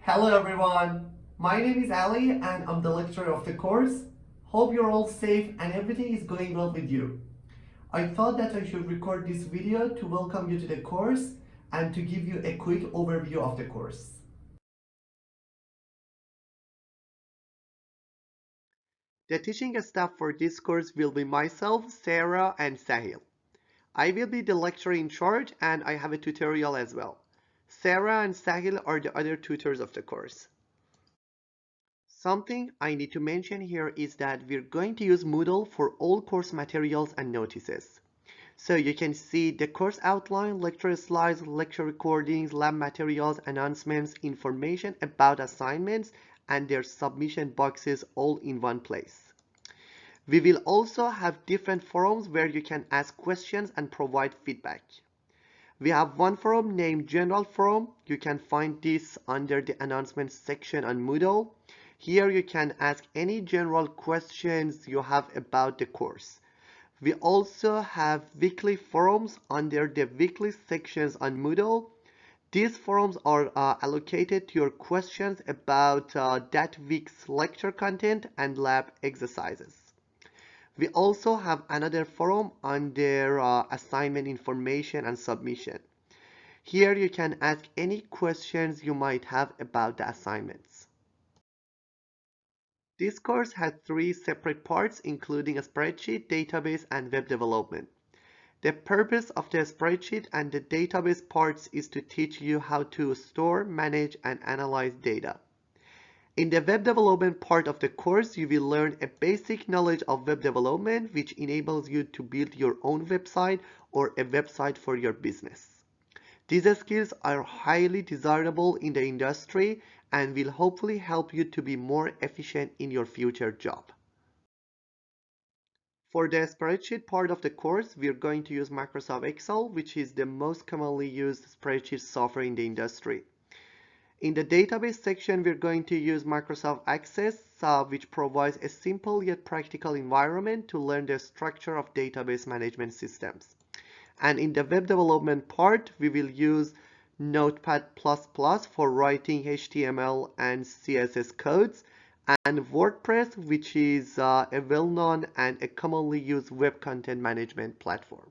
Hello everyone, my name is Ali and I'm the lecturer of the course. Hope you're all safe and everything is going well with you. I thought that I should record this video to welcome you to the course and to give you a quick overview of the course. The teaching staff for this course will be myself, Sarah, and Sahil. I will be the lecturer in charge and I have a tutorial as well. Sarah and Sahil are the other tutors of the course. Something I need to mention here is that we're going to use Moodle for all course materials and notices. So you can see the course outline, lecture slides, lecture recordings, lab materials, announcements, information about assignments, and their submission boxes all in one place. We will also have different forums where you can ask questions and provide feedback. We have one forum named General Forum. You can find this under the announcements section on Moodle. Here you can ask any general questions you have about the course. We also have weekly forums under the weekly sections on Moodle. These forums are allocated to your questions about that week's lecture content and lab exercises. We also have another forum under assignment information and submission. Here you can ask any questions you might have about the assignments. This course has three separate parts, including a spreadsheet, database, and web development. The purpose of the spreadsheet and the database parts is to teach you how to store, manage, and analyze data. In the web development part of the course, you will learn a basic knowledge of web development, which enables you to build your own website or a website for your business. These skills are highly desirable in the industry and will hopefully help you to be more efficient in your future job. For the spreadsheet part of the course, we are going to use Microsoft Excel, which is the most commonly used spreadsheet software in the industry. In the database section, we're going to use Microsoft Access, which provides a simple yet practical environment to learn the structure of database management systems. And in the web development part, we will use Notepad++ for writing HTML and CSS codes, and WordPress, which is a well-known and a commonly used web content management platform.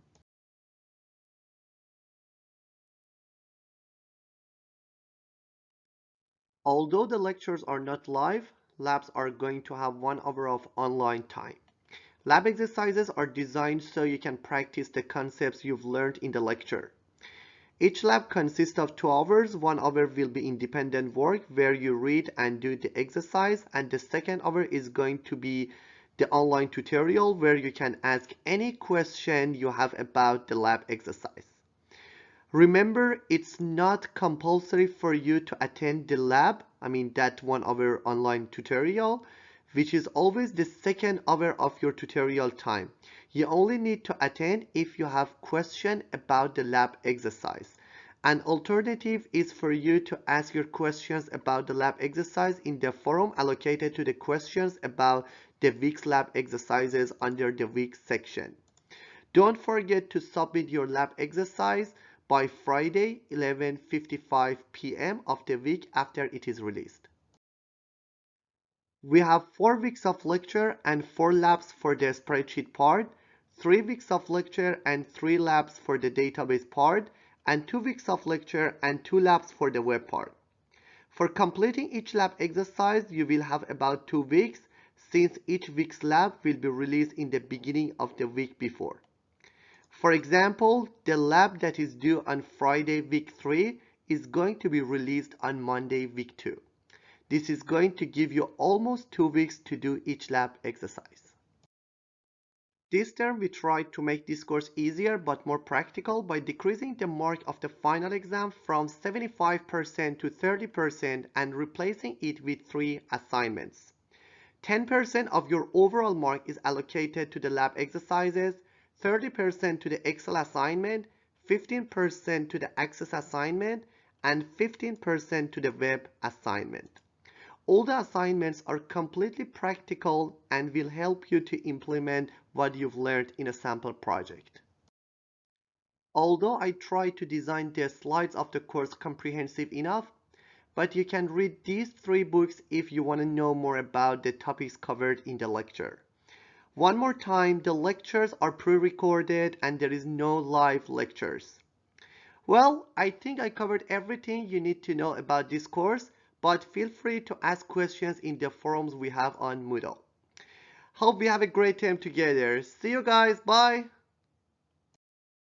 Although the lectures are not live, labs are going to have 1 hour of online time. Lab exercises are designed so you can practice the concepts you've learned in the lecture. Each lab consists of 2 hours. 1 hour will be independent work where you read and do the exercise, and the second hour is going to be the online tutorial where you can ask any question you have about the lab exercise. Remember, it's not compulsory for you to attend the lab, that 1 hour online tutorial, which is always the second hour of your tutorial time. You only need to attend if you have question about the lab exercise. An alternative is for you to ask your questions about the lab exercise in the forum allocated to the questions about the week's lab exercises under the week section. Don't forget to submit your lab exercise by Friday 11:55 p.m. of the week after it is released. We have 4 weeks of lecture and 4 labs for the spreadsheet part, 3 weeks of lecture and 3 labs for the database part, and 2 weeks of lecture and 2 labs for the web part. For completing each lab exercise, you will have about 2 weeks, since each week's lab will be released in the beginning of the week before. For example, the lab that is due on Friday week 3 is going to be released on Monday week 2. This is going to give you almost 2 weeks to do each lab exercise. This term we tried to make this course easier but more practical by decreasing the mark of the final exam from 75% to 30% and replacing it with 3 assignments. 10% of your overall mark is allocated to the lab exercises, 30% to the Excel assignment, 15% to the Access assignment, and 15% to the web assignment. All the assignments are completely practical and will help you to implement what you've learned in a sample project. Although I tried to design the slides of the course comprehensive enough, but you can read these 3 books if you want to know more about the topics covered in the lecture. One more time, the lectures are pre-recorded and there is no live lectures. Well, I think I covered everything you need to know about this course, but feel free to ask questions in the forums we have on Moodle. Hope we have a great time together. See you guys. Bye.